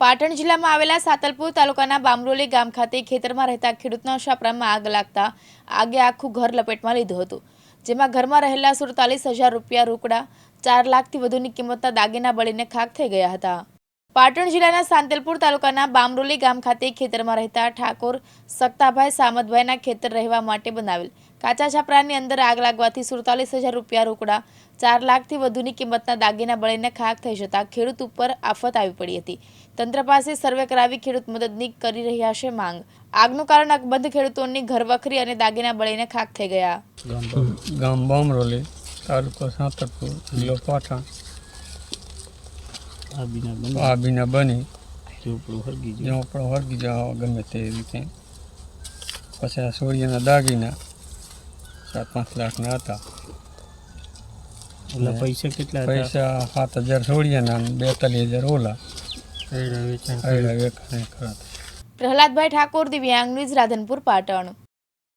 પાટણ જિલ્લામાં આવેલા સાતલપુર તાલુકાના બામરોલી ગામ ખાતે ખેતરમાં રહેતા ખેડૂતના છાપરામાં આગ લાગતા આગે આખું ઘર લપેટમાં લીધું હતું, જેમાં ઘરમાં રહેલા 47,000 રૂપિયા રોકડા 4 લાખથી વધુની કિંમતના દાગીના બળીને ખાખ થઈ ગયા હતા। પાટણ જિલ્લાના સાંતલપુર તાલુકાના બામરોલી ગામ ખાતે ખેતરમાં રહેતા ઠાકોર સક્તાભાઈ સામતભાઈના ખેતર રહેવા માટે બનાવેલ કાચા છાપરાની અંદર આગ લાગવાથી 47,000 રૂપિયા રોકડા 4 લાખથી વધુની કિંમતના દાગીના બળીને ખાખ થઈ જતા ખેડૂત ઉપર આફત આવી પડી હતી। તંત્ર પાસે સર્વે કરાવી ખેડૂત મદદની કરી રહ્યા છે માંગ। આગનું કારણ અકબંધ ખેડૂતોની ઘરવખરી અને દાગીના બળીને ખાખ થઈ ગયા। ગામ બામરોલી, તાલુકો સાંતલપુર, જિલ્લો પાટણ। આબીના બની ઝોપડો હરગી જાવ ગમે તે રીતે। પછી આ સોળિયાના દાગીના 7-5 લાખના હતા। પૈસા કેટલા? પૈસા 7,000 સોળિયાના અને 42,000 ઓલા પ્રહલાદભાઈ ઠાકોર, દિવ્યાંગ ન્યૂઝ, રાધનપુર, પાટણ।